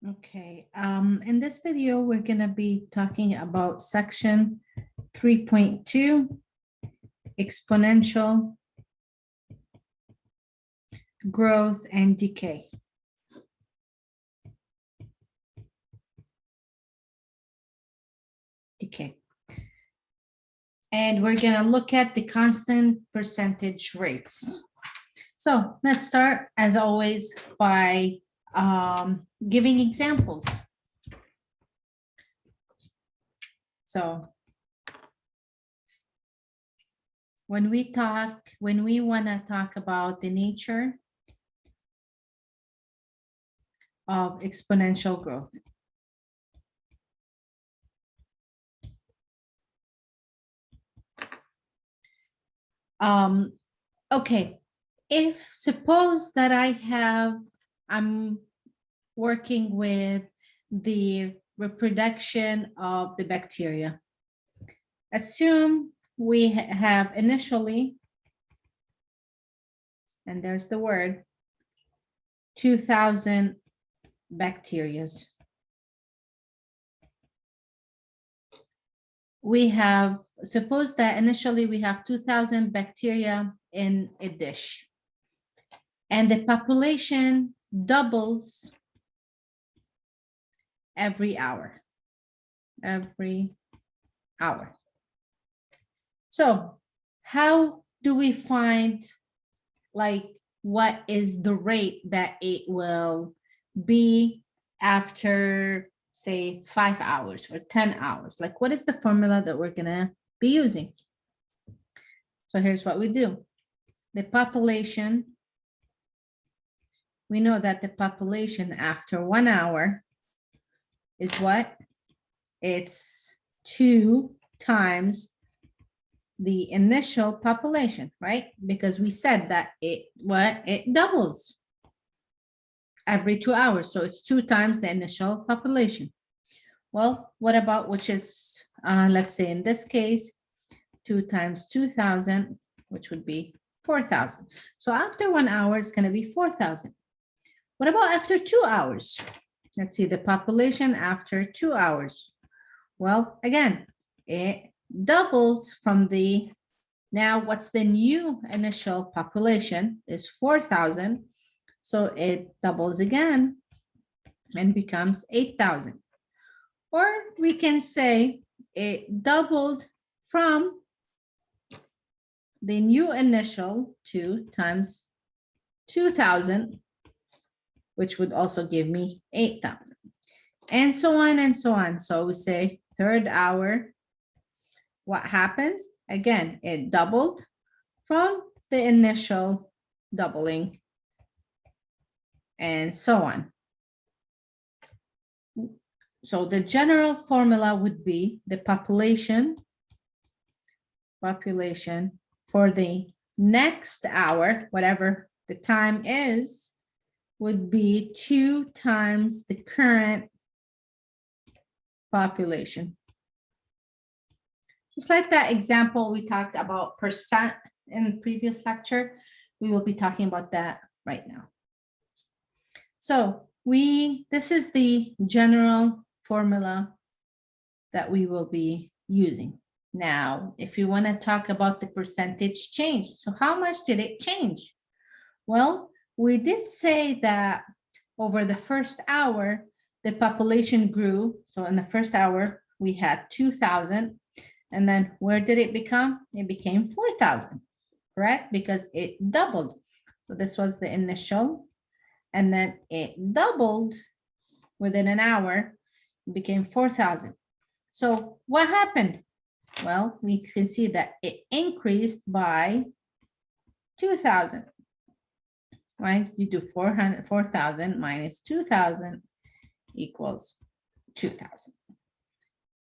Okay, in this video, we're going to be talking about section 3.2, exponential growth and decay. And we're going to look at the constant percentage rates. So let's start, as always, by giving examples. So when we want to talk about the nature of exponential growth, okay, if suppose that I'm working with the reproduction of the bacteria. Assume we have initially, and there's the word, 2,000 bacteria. Suppose that initially we have 2,000 bacteria in a dish, and the population doubles every hour. So how do we find, like, what is the rate that it will be after, say, 5 hours or 10 hours? Like, what is the formula that we're gonna be using? So here's what we do. The population, we know that the population after 1 hour is what? It's 2 times the initial population, right? Because we said that it doubles every 2 hours. So it's 2 times the initial population. Well, what about, which is, let's say in this case, 2 times 2,000, which would be 4,000. So after 1 hour, it's going to be 4,000. What about after 2 hours? Let's see the population after 2 hours. Well, again, it doubles from now what's the new initial population is 4,000. So it doubles again and becomes 8,000. Or we can say it doubled from the new initial 2 times 2,000, which would also give me 8,000. And so on and so on. So we say third hour, what happens? Again, it doubled from the initial doubling and so on. So the general formula would be the population for the next hour, whatever the time is, would be 2 times the current population. Just like that example we talked about percent in the previous lecture, we will be talking about that right now. So this is the general formula that we will be using. Now, if you want to talk about the percentage change, so how much did it change? Well, we did say that over the first hour, the population grew. So in the first hour, we had 2,000. And then where did it become? It became 4,000, correct? Because it doubled. So this was the initial. And then it doubled within an hour, it became 4,000. So what happened? Well, we can see that it increased by 2,000, right? You do 4,000 minus 2,000 equals 2,000.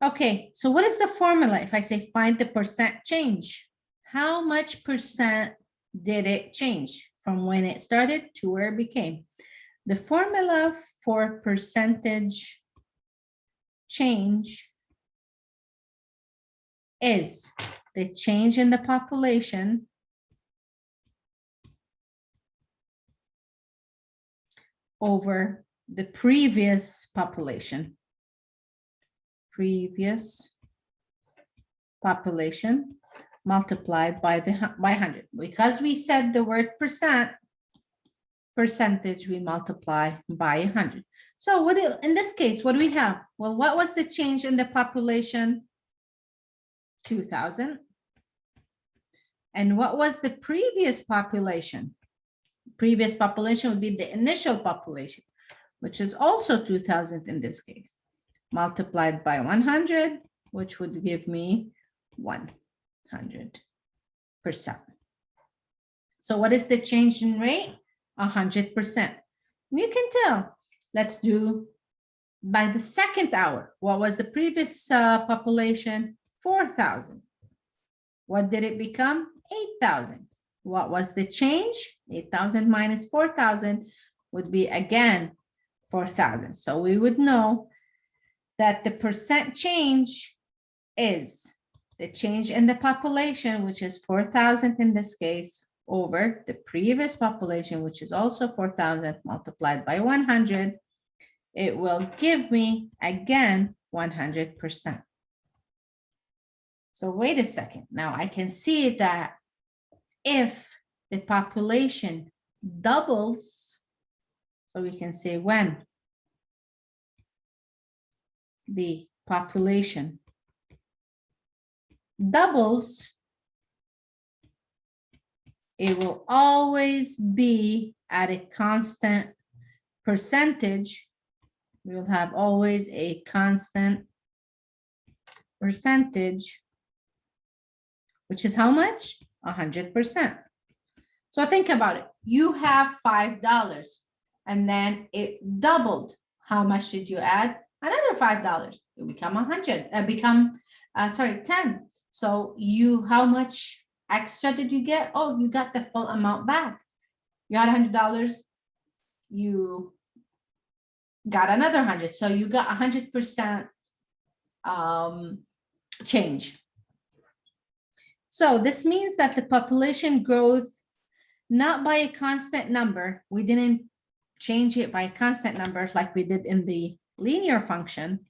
Okay, so what is the formula? If I say find the percent change, how much percent did it change from when it started to where it became? The formula for percentage change is the change in the population over the previous population. Multiplied by 100. Because we said the word percentage, we multiply by 100. So in this case, what do we have? Well, what was the change in the population? 2,000. And what was the previous population? Previous population would be the initial population, which is also 2,000 in this case, multiplied by 100, which would give me 100%. So what is the change in rate? 100%. You can tell. Let's do by the second hour. What was the previous population? 4,000. What did it become? 8,000. What was the change? 8,000 minus 4,000 would be again 4,000. So we would know that the percent change is the change in the population, which is 4,000 in this case, over the previous population, which is also 4,000 multiplied by 100. It will give me again 100%. So wait a second. Now I can see that if the population doubles, so we can say when the population doubles, it will always be at a constant percentage. We will have always a constant percentage, which is how much? 100%. So think about it. You have $5 and then it doubled. How much did you add? Another $5. It become 100. 10. So how much extra did you get? Oh, you got the full amount back. You had $100. You got another 100. So you got 100% change. So this means that the population growth, not by a constant number, we didn't change it by a constant number like we did in the linear function.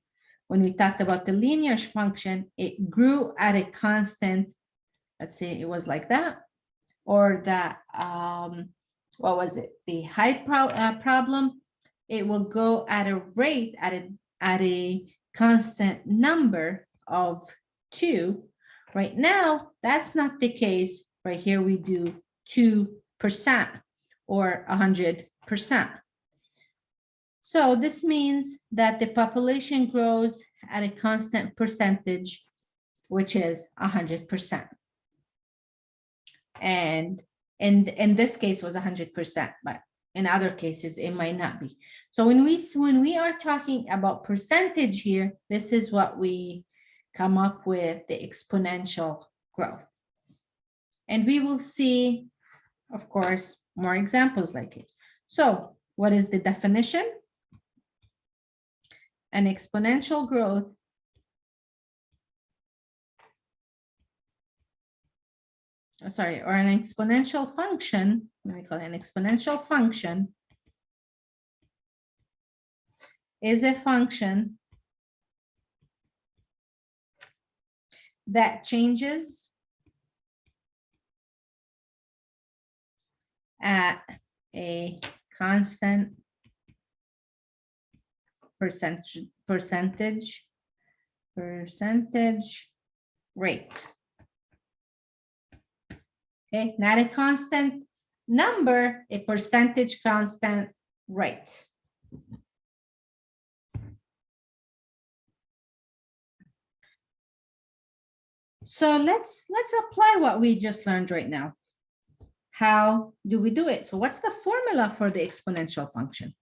When we talked about the linear function, it grew at a constant, let's say it was like that, or that, what was it? The height problem, it will go at a rate, at a constant number of 2. Right now, that's not the case. Right here, we do 2% or 100%. So this means that the population grows at a constant percentage, which is 100%. And in this case was 100%, but in other cases, it might not be. So when we are talking about percentage here, this is what we come up with, the exponential growth. And we will see, of course, more examples like it. So what is the definition? An exponential growth or an exponential function, let me call it an exponential function, is a function that changes at a constant percentage rate. Okay, not a constant number, a percentage constant rate. So let's apply what we just learned right now. How do we do it? So what's the formula for the exponential function?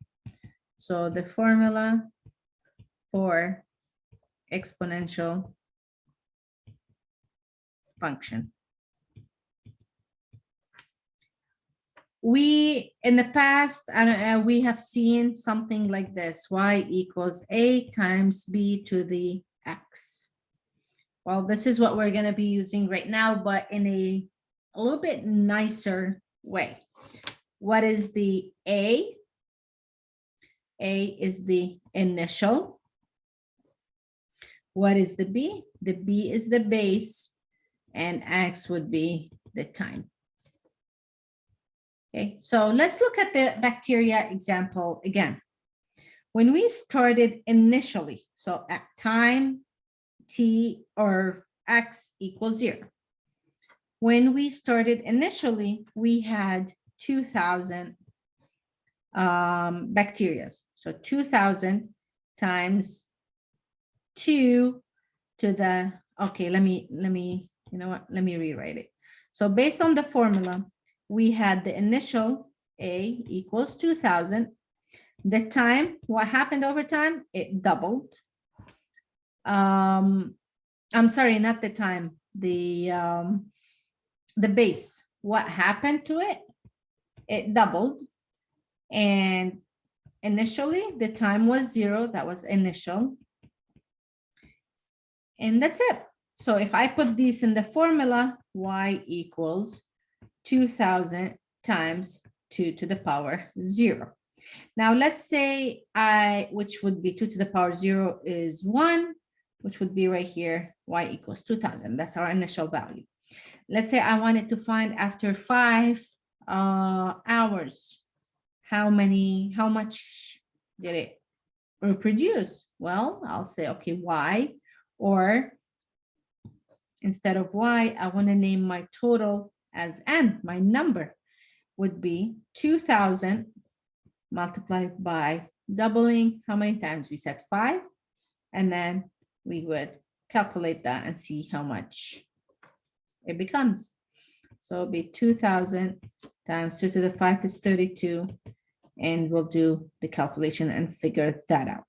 So the formula for exponential function. We, in the past, we have seen something like this: y equals a times b to the x. Well, this is what we're going to be using right now, but in a little bit nicer way. What is the a? A is the initial. What is the B? The B is the base, and X would be the time. Okay, so let's look at the bacteria example again. When we started initially, so at time T or X equals 0. When we started initially, we had 2,000 bacteria. So 2,000 times 2 to the, okay, let me, you know what, let me rewrite it. So based on the formula, we had the initial A equals 2,000. The time, what happened over time? It doubled. I'm sorry, not the time, the base. What happened to it? It doubled. And initially, the time was 0. That was initial. And that's it. So if I put this in the formula, y equals 2,000 times 2 to the power 0. Now let's say which would be 2 to the power 0 is 1, which would be right here, y equals 2,000. That's our initial value. Let's say I wanted to find after 5 hours, how much did it reproduce? Well, I'll say, okay, y, or instead of y, I want to name my total as n. My number would be 2,000 multiplied by doubling. How many times? We said 5. And then we would calculate that and see how much it becomes. So it'll be 2,000 times 2 to the 5 is 32. And we'll do the calculation and figure that out.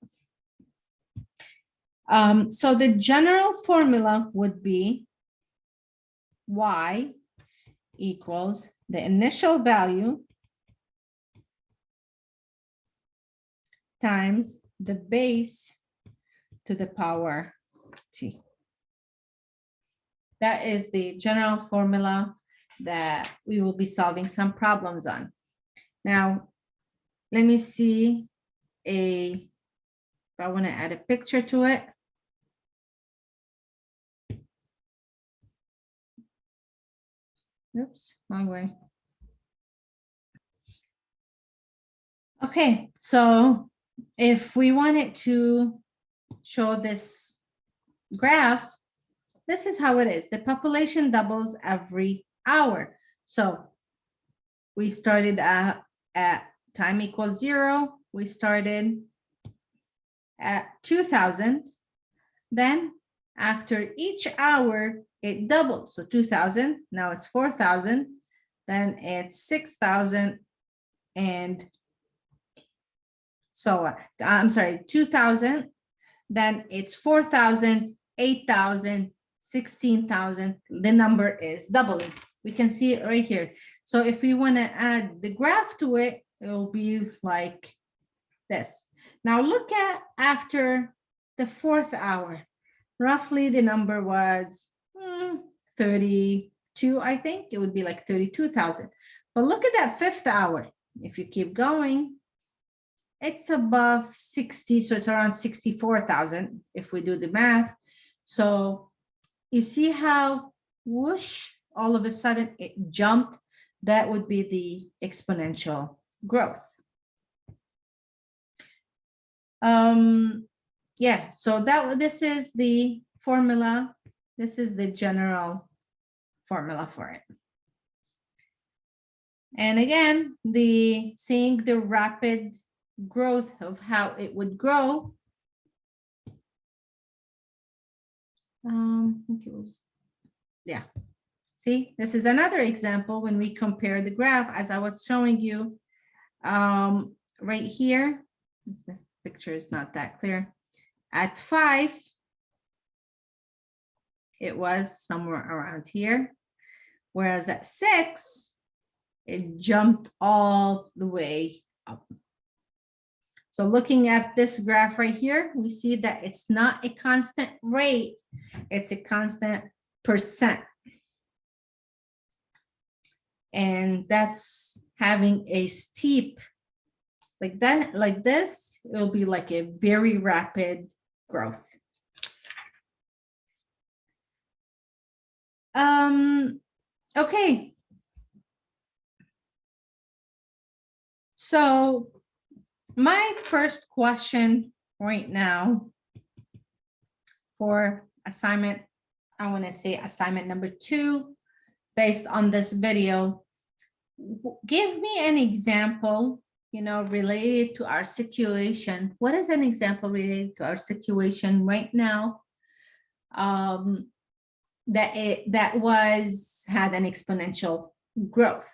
So the general formula would be y equals the initial value times the base to the power t. That is the general formula that we will be solving some problems on. Now, let me see if I want to add a picture to it. Oops, wrong way. Okay, so if we wanted to show this graph, this is how it is. The population doubles every hour. So we started at time equals 0. We started at 2,000. Then after each hour, it doubled. So 2,000, now it's 4,000. Then it's 6,000 and so I'm sorry, 2,000. Then it's 4,000, 8,000, 16,000. The number is doubling. We can see it right here. So if we want to add the graph to it, it will be like this. Now look at after the 4th hour. Roughly the number was 32, I think. It would be like 32,000. But look at that 5th hour. If you keep going, it's above 60, so it's around 64,000 if we do the math. So you see how whoosh, all of a sudden it jumped. That would be the exponential growth. Yeah, so this is the formula. This is the general formula for it. And again, seeing the rapid growth of how it would grow. I think it was, yeah. See, this is another example when we compare the graph as I was showing you right here. This picture is not that clear. At 5, it was somewhere around here. Whereas at 6, it jumped all the way up. So looking at this graph right here, we see that it's not a constant rate, it's a constant percent. And that's having a steep like that, like this, it'll be like a very rapid growth. Okay. So my first question right now for assignment, I want to say assignment number 2, based on this video, give me an example, related to our situation. What is an example related to our situation right now? That had an exponential growth.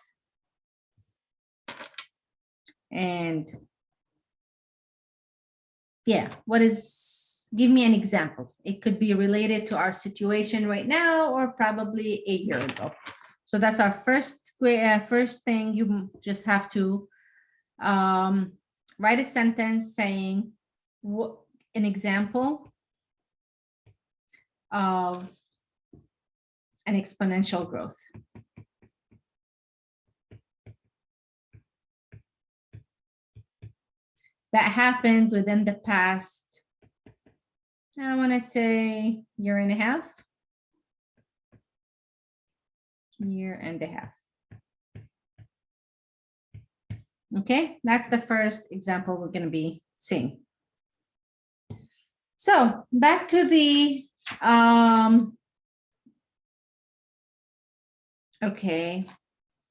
And yeah, give me an example. It could be related to our situation right now or probably a year ago. So that's our first thing. You just have to write a sentence saying an example of an exponential growth. That happened within the past, I want to say, year and a half. Okay, that's the first example we're going to be seeing. So back to the, okay,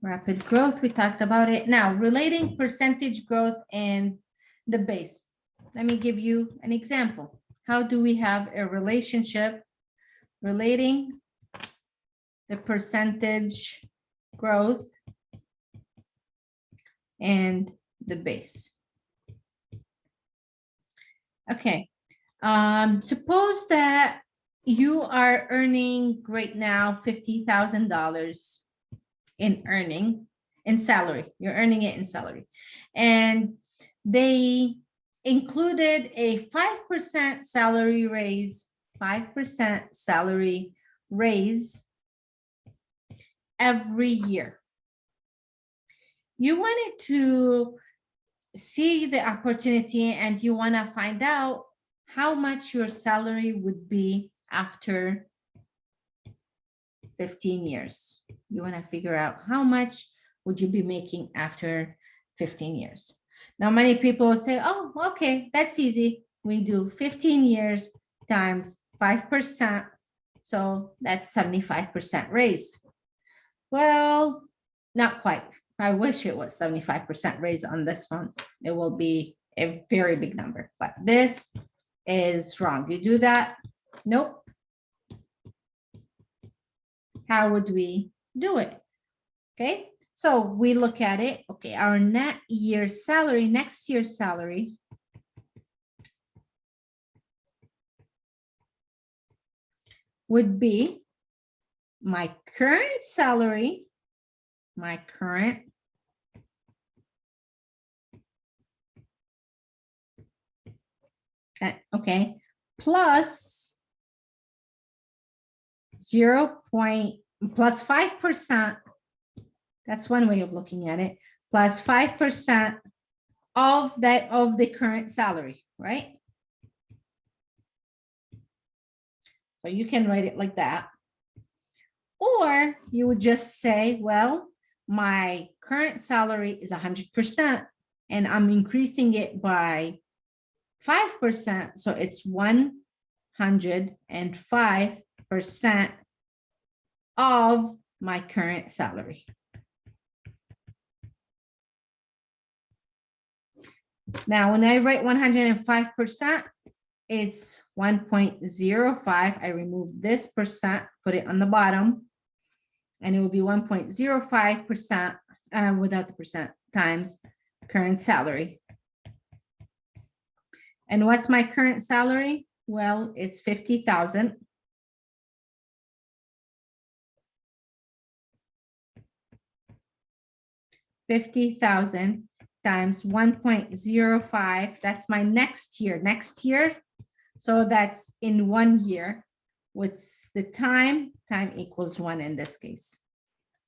rapid growth, we talked about it. Now, relating percentage growth and the base. Let me give you an example. How do we have a relationship relating the percentage growth and the base? Okay, suppose that you are earning right now $50,000 in salary. You're earning it in salary, and they included a 5% salary raise, 5% salary raise every year. You wanted to see the opportunity and you want to find out how much your salary would be after 15 years. You want to figure out how much would you be making after 15 years. Now, many people say, oh, okay, that's easy. We do 15 years times 5%. So that's 75% raise. Well, not quite. I wish it was 75% raise on this one. It will be a very big number, but this is wrong. You do that? Nope. How would we do it? Okay, so we look at it. Okay, our next year's salary would be my current salary, okay, plus 5%. That's one way of looking at it. Plus 5% of the current salary, right? So you can write it like that. Or you would just say, well, my current salary is 100% and I'm increasing it by 5%. So it's 105% of my current salary. Now, when I write 105%, it's 1.05. I remove this percent, put it on the bottom, and it will be 1.05% without the percent times current salary. And what's my current salary? Well, it's 50,000. $50,000 times 1.05. That's my next year. So that's in 1 year. What's the time? Time equals 1 in this case.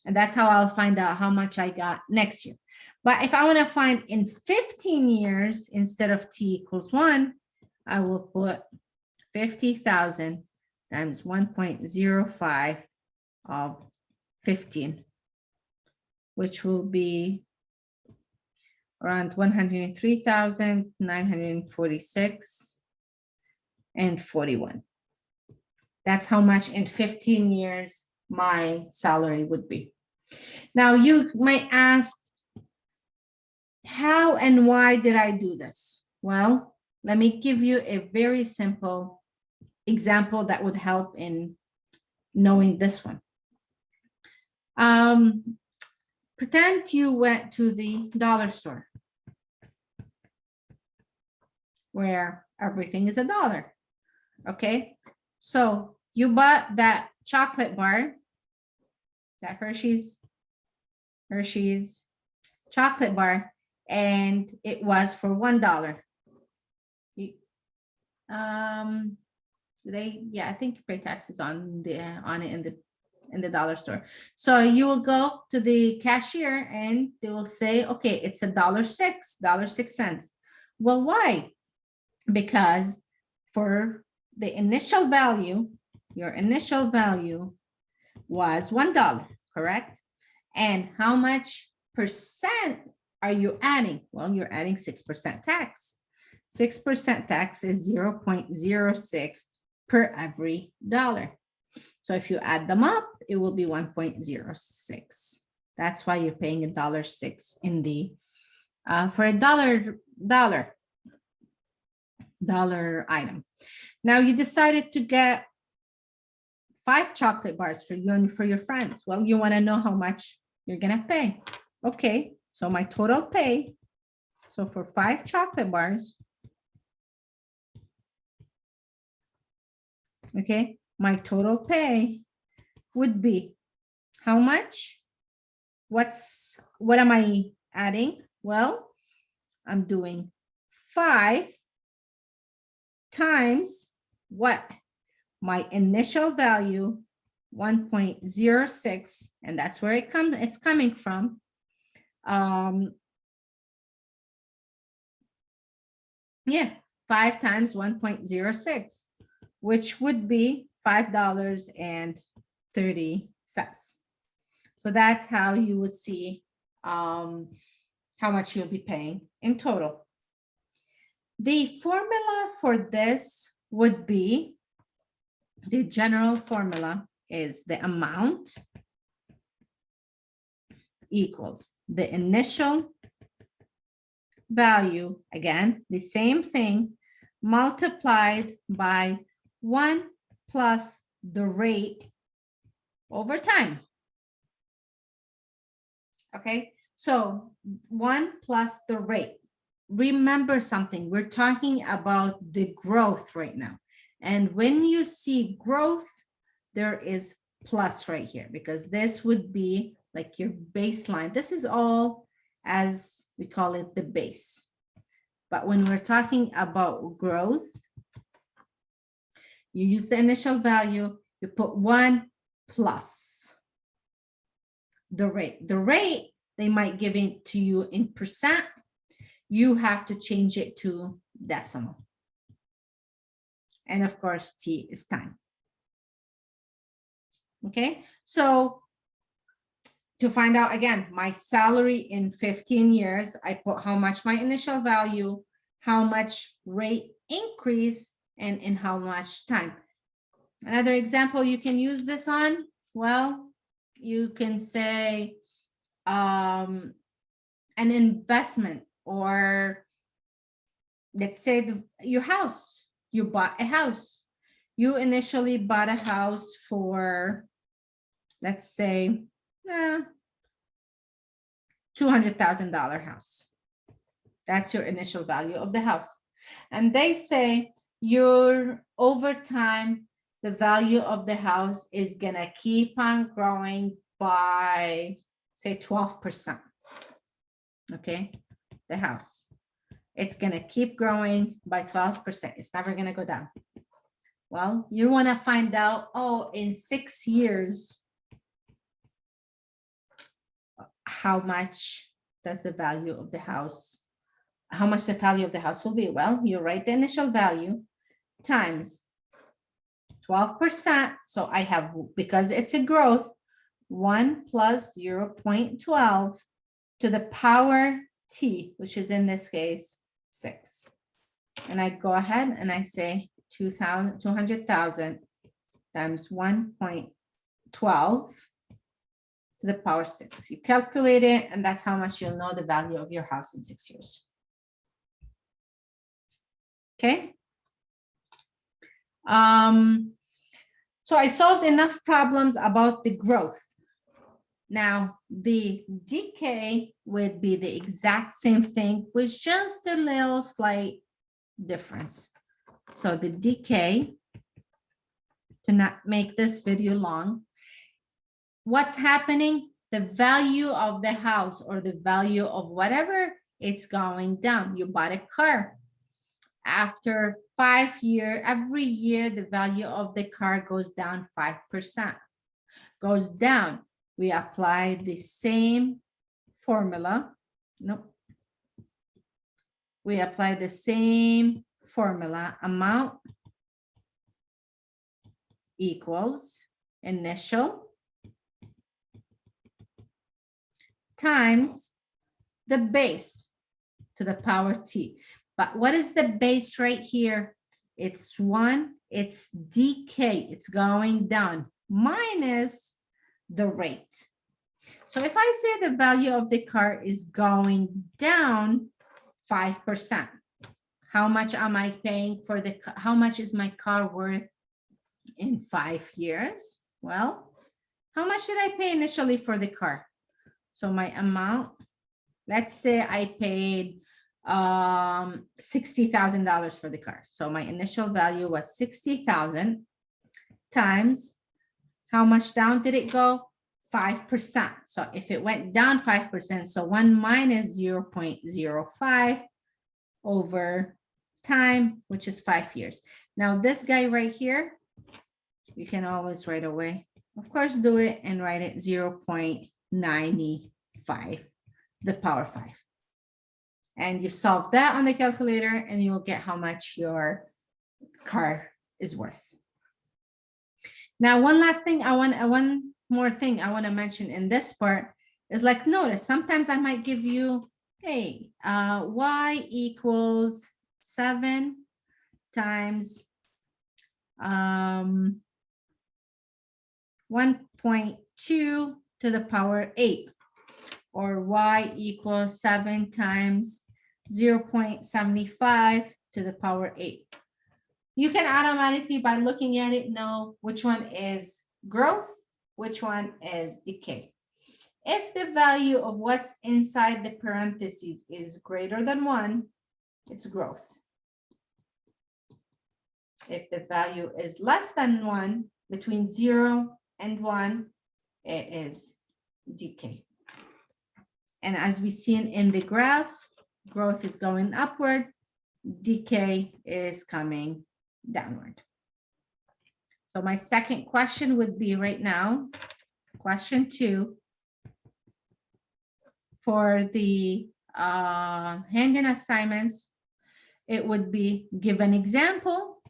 And that's how I'll find out how much I got next year. But if I want to find in 15 years, instead of t equals 1, I will put 50,000 times 1.05 of 15, which will be around 103,946 and 41. That's how much in 15 years my salary would be. Now you might ask, how and why did I do this? Well, let me give you a very simple example that would help in knowing this one. Pretend you went to the dollar store where everything is $1. Okay, so you bought that chocolate bar, that Hershey's chocolate bar, and it was for $1. Yeah, I think you pay taxes on it in the dollar store. So you will go to the cashier and they will say, okay, it's $1.06. Well, why? Because for the initial value, your initial value was $1, correct? And how much percent are you adding? Well, you're adding 6% tax. 6% tax is 0.06 per every dollar. So if you add them up, it will be 1.06. That's why you're paying $1.06 in the for a dollar item. Now you decided to get 5 chocolate bars for you and for your friends. Well, you want to know how much you're gonna pay. Okay, so my total pay. So for 5 chocolate bars, okay, my total pay would be how much? What am I adding? Well, I'm doing 5 times what? My initial value, 1.06, and that's where it's coming from. Yeah, 5 times 1.06, which would be $5.30. So that's how you would see how much you'll be paying in total. The formula for this would be, the general formula is the amount equals the initial value, again, the same thing, multiplied by 1 plus the rate over time. Okay, so 1 plus the rate. Remember something, we're talking about the growth right now. And when you see growth, there is plus right here, because this would be like your baseline. This is all, as we call it, the base. But when we're talking about growth, you use the initial value, you put 1 plus the rate. The rate, they might give it to you in percent. You have to change it to decimal. And of course, T is time. Okay, so to find out, again, my salary in 15 years, I put how much my initial value, how much rate increase, and in how much time. Another example you can use this on, well, you can say an investment, or let's say your house. You bought a house. You initially bought a house for, let's say, $200,000 house. That's your initial value of the house. And they say your over time, the value of the house is gonna keep on growing by, say, 12%. Okay, the house. It's gonna keep growing by 12%. It's never gonna go down. Well, you wanna find out, oh, in 6 years, how much does the value of the house, how much the value of the house will be? Well, you write the initial value times 12%. So I have, because it's a growth, 1 plus 0.12 to the power t, which is in this case 6. And I go ahead and I say 200,000 times 1.12 to the power 6. You calculate it, and that's how much you'll know the value of your house in 6 years. Okay. So I solved enough problems about the growth. Now, the decay would be the exact same thing with just a little slight difference. So the decay, to not make this video long, what's happening? The value of the house or the value of whatever, it's going down. You bought a car. After 5 years, every year, the value of the car goes down 5%. Goes down. We apply the same formula. Nope. We apply the same formula. Amount equals initial times the base to the power t. But what is the base right here? It's 1, it's decay, it's going down, minus the rate. So if I say the value of the car is going down 5%, how much am I paying for the, how much is my car worth in 5 years? Well, how much did I pay initially for the car? So my amount, let's say I paid $60,000 for the car. So my initial value was 60,000 times, how much down did it go? 5%. So if it went down 5%, so 1 minus 0.05 over time, which is 5 years. Now this guy right here, you can always right away, of course, do it and write it 0.95, the power 5. And you solve that on the calculator and you will get how much your car is worth. Now, one more thing I want to mention in this part is, like, notice sometimes I might give you, hey, y equals 7 times 1.2 to the power 8. Or y equals 7 times 0.75 to the power 8. You can automatically, by looking at it, know which one is growth, which one is decay. If the value of what's inside the parentheses is greater than 1, it's growth. If the value is less than 1, between 0 and 1, it is decay. And as we see in the graph, growth is going upward, decay is coming downward. So my second question would be right now, question 2, for the hand-in assignments, it would be, give an example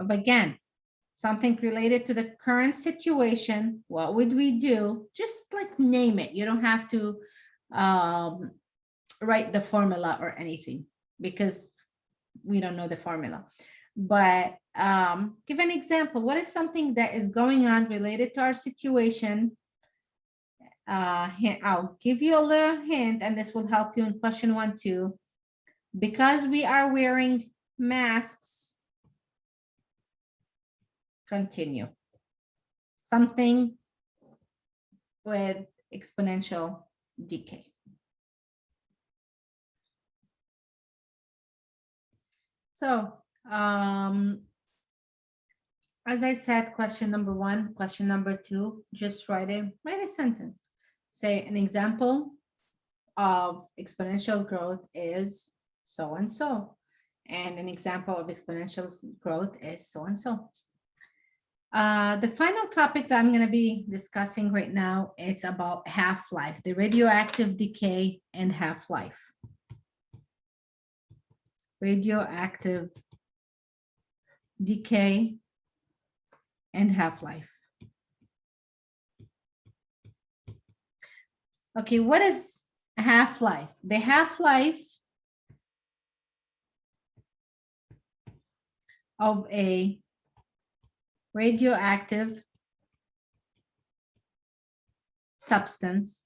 of, again, something related to the current situation. What would we do? Just like name it. You don't have to write the formula or anything because we don't know the formula. But give an example. What is something that is going on related to our situation? I'll give you a little hint, and this will help you in question 1 too. Because we are wearing masks, continue. Something with exponential decay. So, as I said, question number 1, question number 2, just write a sentence. Say an example of exponential growth is so and so, and an example of exponential growth is so and so. The final topic that I'm going to be discussing right now, it's about half-life, the radioactive decay and half-life. Radioactive decay and half-life. Okay, what is half-life? The half-life of a radioactive substance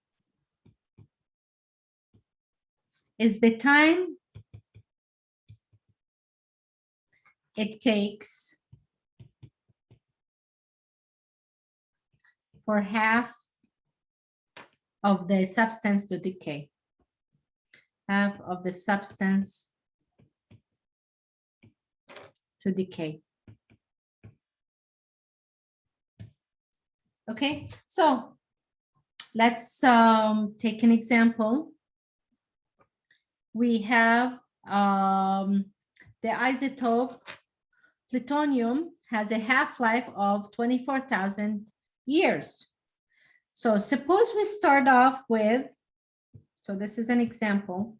is the time it takes for half of the substance to decay. Half of the substance to decay. Okay, so let's take an example. We have the isotope plutonium has a half-life of 24,000 years. So suppose we start off with, so this is an example.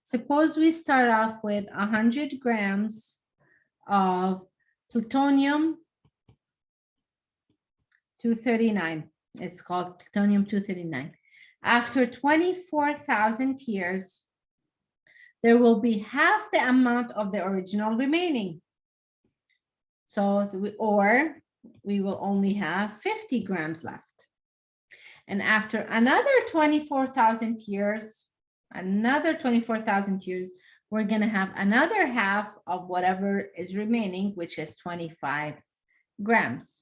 Suppose we start off with 100 grams of plutonium 239. It's called plutonium 239. After 24,000 years, there will be half the amount of the original remaining. So, we will only have 50 grams left. And after another 24,000 years, we're going to have another half of whatever is remaining, which is 25 grams.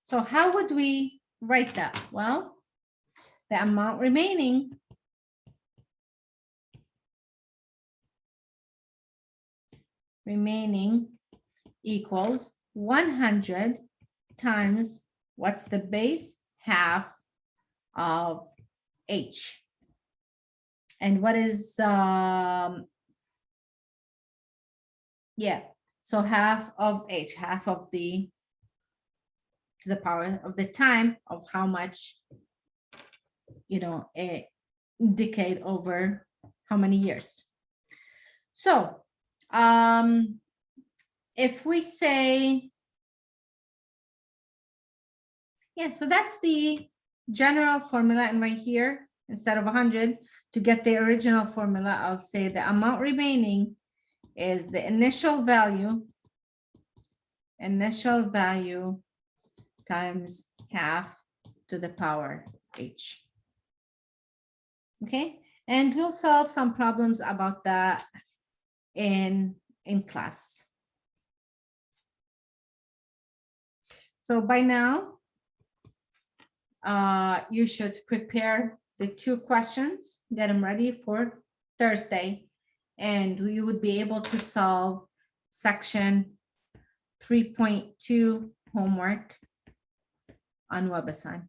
So how would we write that? Well, the amount remaining equals 100 times, what's the base? Half of H. And what is, so half of H, half of the, to the power of the time of how much, it decayed over how many years. So, if we say, so that's the general formula. And right here, instead of 100, to get the original formula, I'll say the amount remaining is the initial value times half to the power H. Okay, and we'll solve some problems about that in class. So by now, you should prepare the 2 questions, get them ready for Thursday, and we would be able to solve section 3.2 homework on WebAssign.